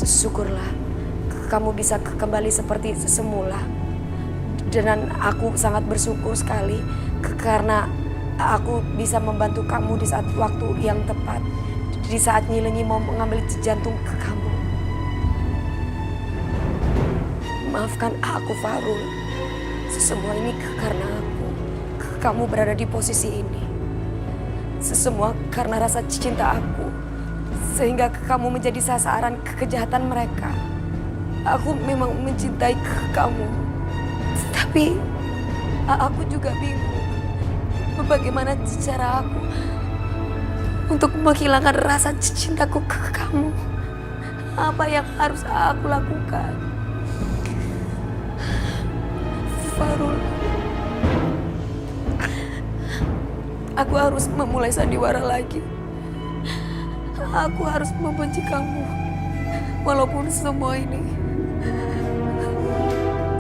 Syukurlah kamu bisa kembali seperti semula. Dan aku sangat bersyukur sekali karena aku bisa membantu kamu di saat waktu yang tepat. Di saat Nyilenyi mau mengambil jantung ke kamu. Maafkan aku, Farul. Semua ini karena aku. Kamu berada di posisi ini. Semua karena rasa cinta aku. Sehingga kamu menjadi sasaran kejahatan mereka. Aku memang mencintai kamu. Tapi aku juga bingung. Bagaimana cara aku untuk menghilangkan rasa cintaku ke kamu. Apa yang harus aku lakukan? Farul, aku harus memulai sandiwara lagi. Aku harus membenci kamu. Walaupun semua ini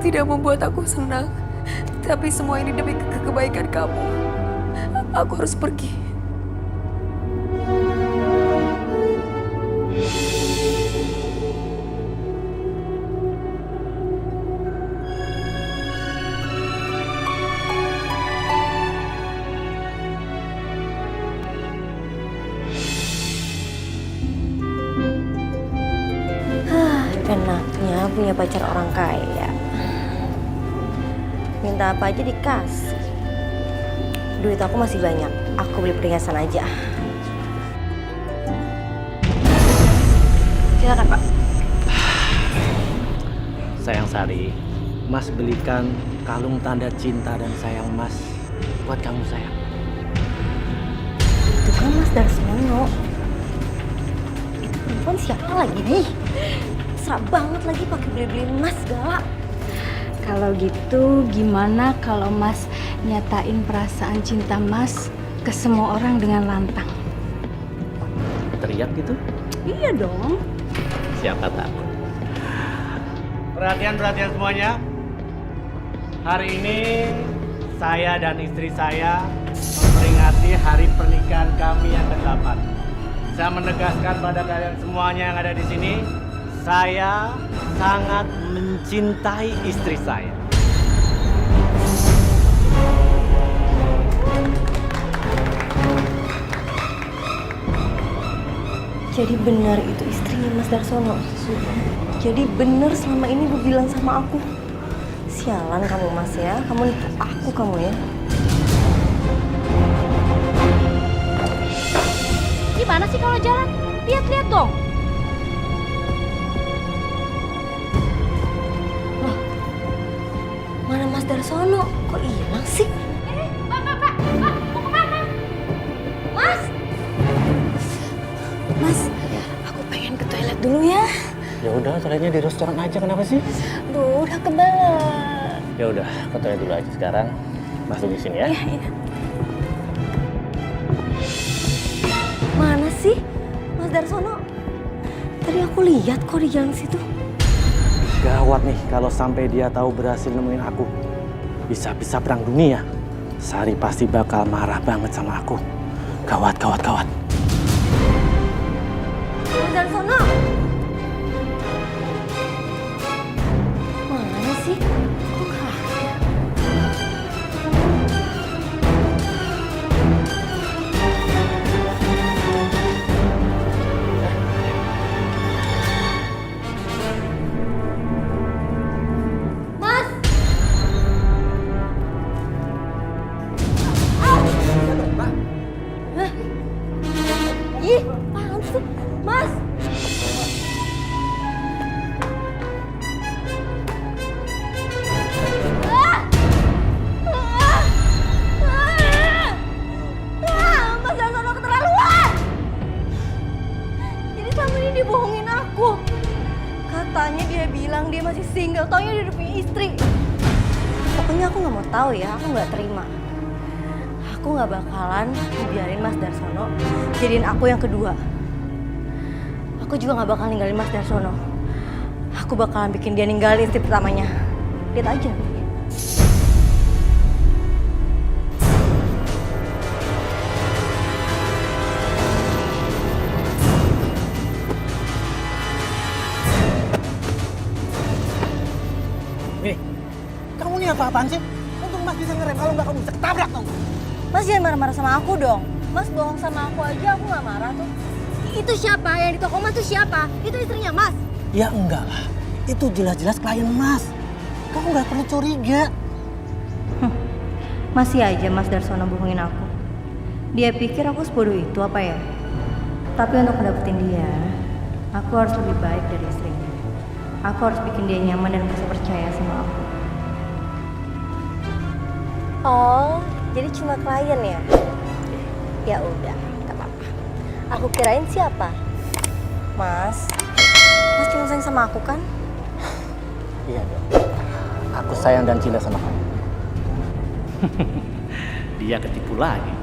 tidak membuat aku senang. Tapi semua ini demi kebaikan kamu. Aku harus pergi. Enaknya punya pacar orang kaya. Minta apa aja dikasih. Duit aku masih banyak. Aku beli perhiasan aja. Silakan, Pak. Sayang Sari, Mas belikan kalung tanda cinta dan sayang Mas buat kamu sayang. Itu kan Mas Darsono. Itu perempuan siapa lagi nih? Serak banget lagi pakai beli-beli emas segala. Kalau gitu gimana kalau Mas nyatain perasaan cinta Mas ke semua orang dengan lantang? Teriak gitu? Iya dong. Siapa takut? Perhatian semuanya. Hari ini saya dan istri saya memperingati hari pernikahan kami yang ke-8. Saya menegaskan pada kalian semuanya yang ada di sini, saya sangat mencintai istri saya. Jadi benar itu istrinya Mas Darsono. Jadi benar selama ini Ibu bilang sama aku. Sialan kamu Mas ya, kamu nipu aku kamu ya. Gimana sih kalau jalan? Lihat-lihat dong. Loh, mana Mas Darsono? Kok hilang sih? Pak, mau kemana? Mas! Mas, aku pengen ke toilet dulu ya. Ya udah, toiletnya di restoran aja, kenapa sih? Duh, udah kebelet. Ya udah, ke toilet dulu aja sekarang. Masuk di sini ya. Iya. Mana sih Mas Darsono? Tadi aku lihat kok di jalan situ. Gawat nih kalau sampai dia tahu berhasil nemuin aku. Bisa-bisa perang dunia. Sari pasti bakal marah banget sama aku. Gawat. Mas Darsono! Mana sih? Kok nggak ada? Mas! Hah? Ih, apaan sih? Mas! Mas Darsono keterlaluan! Jadi selama ini dia bohongin aku. Katanya dia bilang dia masih single, taunya dia udah punya istri. Pokoknya aku nggak mau tahu ya, aku nggak terima. Aku nggak bakalan biarin Mas Darsono jadiin aku yang kedua. Aku juga nggak bakal ninggalin Mas Darsono. Aku bakalan bikin dia ninggalin istri pertamanya. Lihat aja. Nih, kamu nih apa-apaan sih? Untung Mas bisa ngerem, kalau nggak kamu bisa ketabrak dong. Mas jangan marah-marah sama aku dong. Mas bohong sama aku aja, aku nggak marah tuh. Itu siapa? Yang di toko Mas tuh siapa? Itu istrinya Mas. Ya enggak lah, itu jelas-jelas klien Mas. Kamu nggak perlu curiga. Masih aja Mas Darsono bohongin aku. Dia pikir aku sebodoh itu apa ya? Tapi untuk dapetin dia, aku harus lebih baik dari istrinya. Aku harus bikin dia nyaman dan bisa percaya sama aku. Oh, jadi cuma klien ya? Ya udah, nggak apa-apa. Aku kirain siapa? Mas cuma sayang sama aku kan? Iya dong. Aku sayang dan cinta sama kamu. Dia ketipu lagi.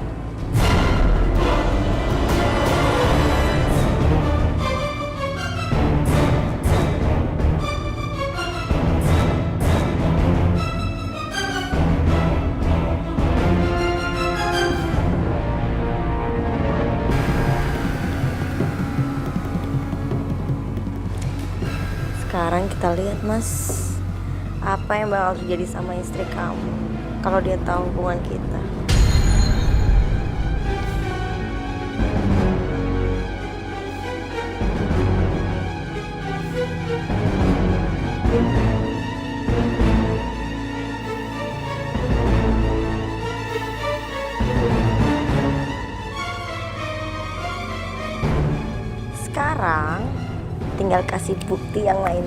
Sekarang kita lihat Mas, apa yang bakal terjadi sama istri kamu kalau dia tahu hubungan kita. Sekarang tinggal kasih bukti yang lain.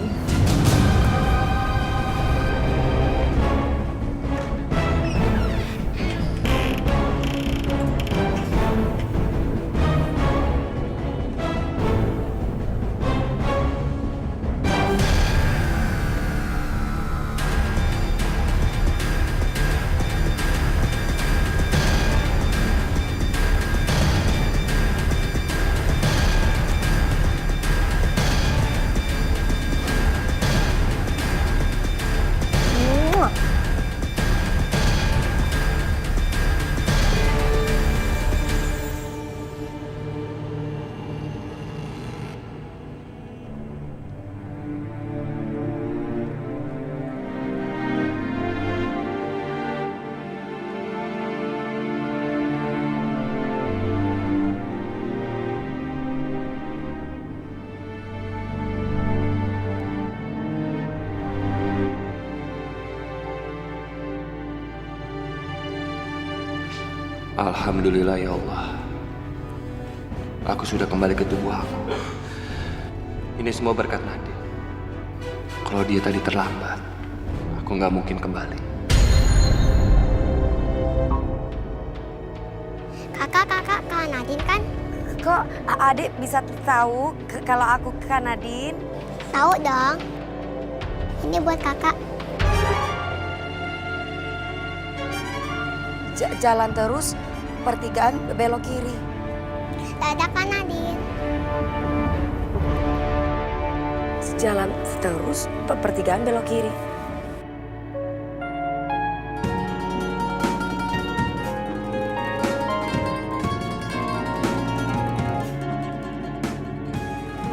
Alhamdulillah ya Allah. Aku sudah kembali ke tubuh aku. Ini semua berkat Nadine. Kalau dia tadi terlambat, aku nggak mungkin kembali. Kakak Nadine kan? Kok adik bisa tahu kalau aku Kak Nadine? Tahu dong. Ini buat kakak. Jalan terus, pertigaan belok kiri. Dadah Kak Nadine. Jalan terus, pertigaan belok kiri.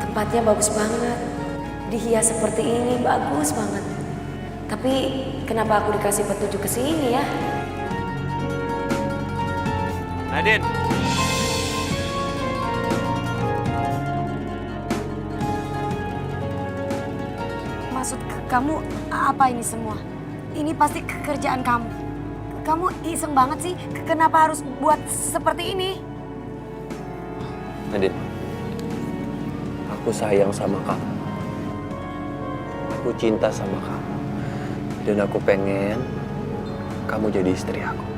Tempatnya bagus banget. Dihias seperti ini, bagus banget. Tapi kenapa aku dikasih petunjuk ke sini ya? Nadine. Maksud kamu apa ini semua? Ini pasti kerjaan kamu. Kamu iseng banget sih, kenapa harus buat seperti ini? Nadine. Aku sayang sama kamu. Aku cinta sama kamu. Dan aku pengen kamu jadi istri aku.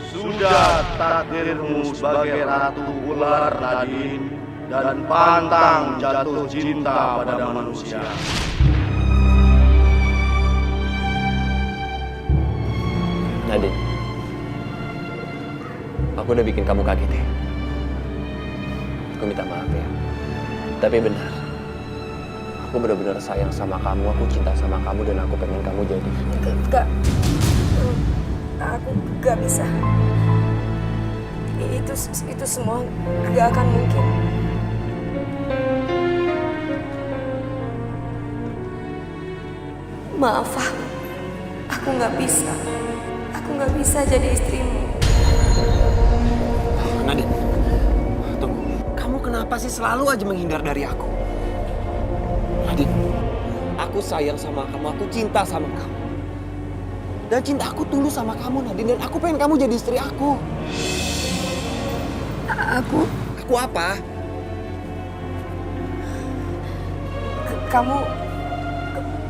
Sudah takdirmu sebagai ratu ular Nadine dan pantang jatuh cinta pada manusia. Nadine, aku udah bikin kamu kaget ya. Aku minta maaf ya. Tapi benar, aku benar-benar sayang sama kamu, aku cinta sama kamu dan aku pengen kamu jadi. Enggak, aku gak bisa. Itu semua gak akan mungkin. Maaf, aku nggak bisa. Aku nggak bisa jadi istrimu. Nadine, tunggu. Kamu kenapa sih selalu aja menghindar dari aku? Nadine, aku sayang sama kamu, aku cinta sama kamu. Dan cinta aku tulus sama kamu, Nadine. Dan aku pengen kamu jadi istri aku. Aku Aku apa?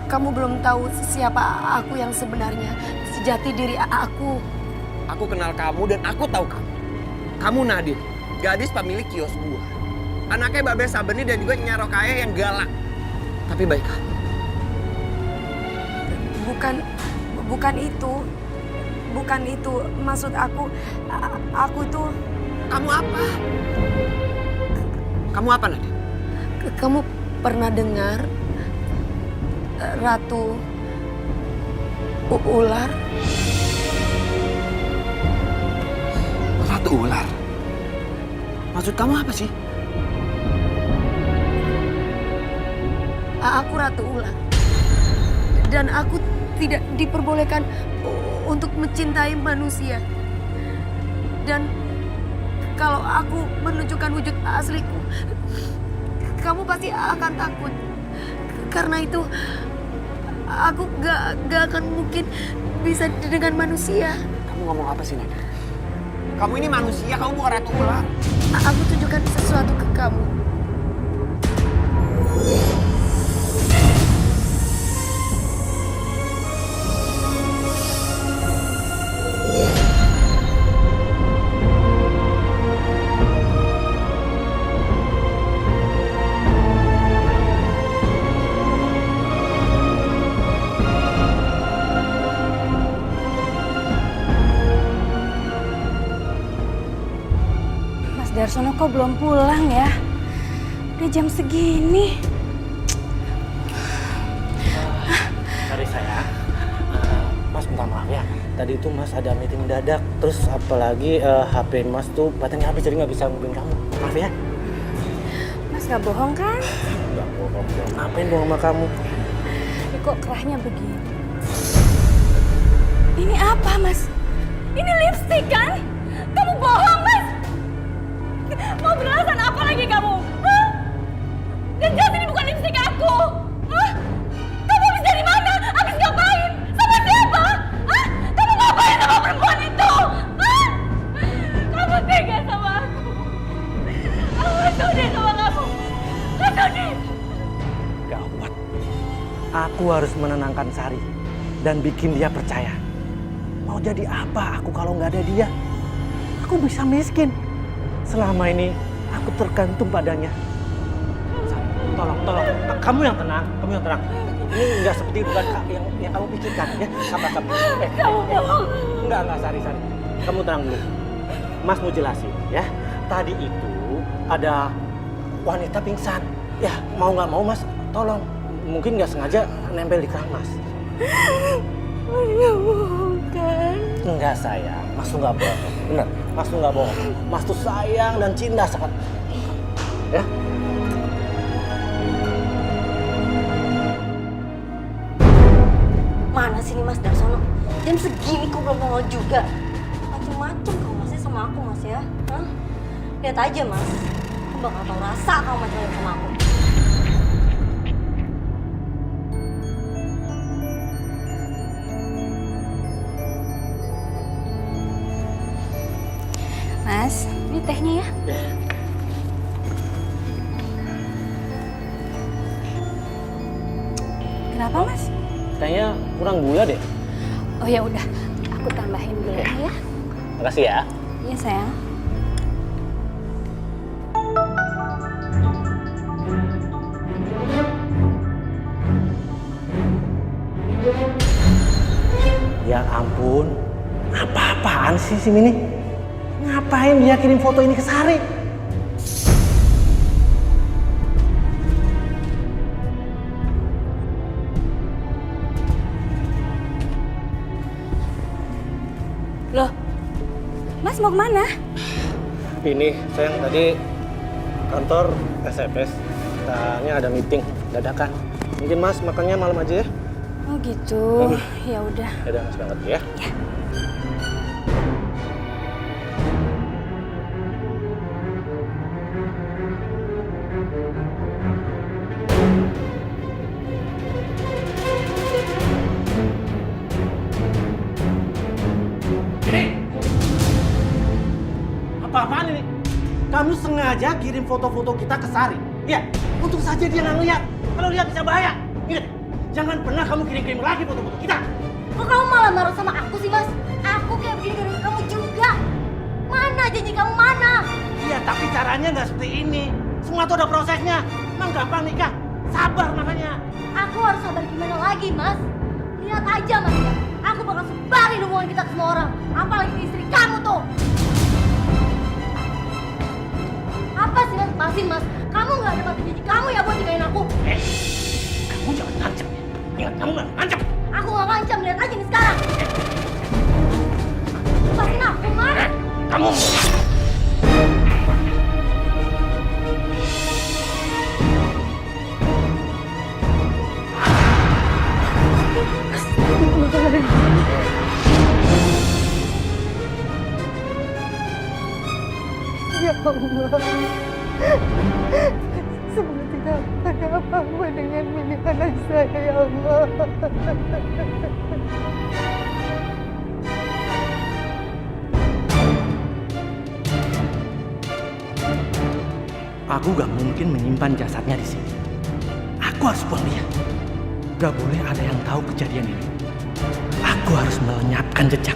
Kamu belum tahu siapa aku yang sebenarnya, sejati diri aku. Aku kenal kamu dan aku tahu kamu. Kamu Nadine, gadis pemilik kios buah. Anaknya Babe Sabeni dan juga Nyi Rokaya yang galak. Tapi baik hati. Bukan itu. Maksud aku tuh... Kamu apa? Kamu apa, Nadine? Kamu pernah dengar Ratu Ular? Ratu Ular? Maksud kamu apa sih? Aku Ratu Ular. Dan aku tidak diperbolehkan untuk mencintai manusia. Dan kalau aku menunjukkan wujud asliku, kamu pasti akan takut. Karena itu, aku gak akan mungkin bisa dengan manusia. Kamu ngomong apa sih, Nadine? Kamu ini manusia, kamu bukan Ratu Ular. Aku tunjukkan sesuatu ke kamu. Darsono kok belum pulang ya? Udah jam segini. Sorry sayang. Mas minta maaf ya. Tadi itu Mas ada meeting mendadak. Terus apalagi HP Mas tuh baterainya habis jadi nggak bisa hubungin kamu. Maaf ya. Mas nggak bohong kan? Nggak bohong. Ngapain bohong sama kamu? Ya, kok kerahnya begini? Ini apa, Mas? Ini lipstik kan? Kamu bohong, Mas! Mau beralasan apa lagi kamu? Hah? Dan jelas ini bukan lipstik aku! Hah? Kamu habis dari mana? Habis ngapain? Sama siapa? Hah? Kamu ngapain sama perempuan itu? Hah? Kamu tega sama aku? Aku gak sudi sama kamu! Gak sudi! Gawat. Aku harus menenangkan Sari dan bikin dia percaya. Mau jadi apa aku kalau nggak ada dia? Aku bisa miskin. Selama ini aku tergantung padanya. Tolong. Kamu yang tenang. Ini nggak seperti bukan yang kamu pikirkan ya. Sabar. Kamu bohong! Enggak Sari. Kamu tenang dulu. Mas mau jelasin ya. Tadi itu ada wanita pingsan. Ya mau nggak mau Mas tolong. Mungkin nggak sengaja nempel di kerang Mas. Bukan. Enggak sayang, Mas tuh nggak bohong. Bener, Mas tuh nggak bohong. Mas tuh sayang dan cinta sangat. Ya? Mana sih nih Mas Darsono? Jam segini kok belum nongol juga. Macem-macem kamu masih sama aku Mas ya. Hah? Lihat aja Mas, aku bakal tau rasa kamu macam-macam sama aku. Mas, ini tehnya ya. Kenapa Mas? Kayaknya kurang gula deh. Oh ya udah, aku tambahin gulanya ya. Makasih ya. Iya sayang. Ya ampun, apa-apaan sih si Mini? Ngapain dia kirim foto ini ke Sari? Loh, Mas mau kemana? Ini sayang tadi kantor SMS katanya ada meeting dadakan. Mungkin Mas makannya malam aja ya. Oh Oh gitu. Ya udah. Ya udah, Mas banget ya. Apa-apaan ini? Kamu sengaja kirim foto-foto kita ke Sari? Iya, untuk saja dia nggak ngeliat. Kalau lihat bisa bahaya. Ingat, jangan pernah kamu kirim-kirim lagi foto-foto kita. Kok kamu malah marah sama aku sih, Mas? Aku kayak begini gara-gara kamu juga. Mana janji kamu mana? Iya, tapi caranya nggak seperti ini. Semua tuh ada prosesnya. Emang gampang nikah. Sabar makanya. Aku harus sabar gimana lagi, Mas? Lihat aja, Mas. Ya. Aku bakal sebarin hubungan kita ke semua orang. Apalagi ke istri kamu tuh. Apa sih, Mas? Pasin, Mas. Kamu nggak dapat janji kamu ya buat nikahin aku. Kamu jangan ngancam ya. Ingat, kamu nggak ngancam. Aku nggak ngancam, lihat aja nih sekarang. Lepasin aku, Mas. Kamu. Ya Allah. Semoga tidak ada apa-apa dengan milik anak saya, ya Allah. Aku gak mungkin menyimpan jasadnya di sini. Aku harus buang dia. Gak boleh ada yang tahu kejadian ini. Aku harus melenyapkan jejak.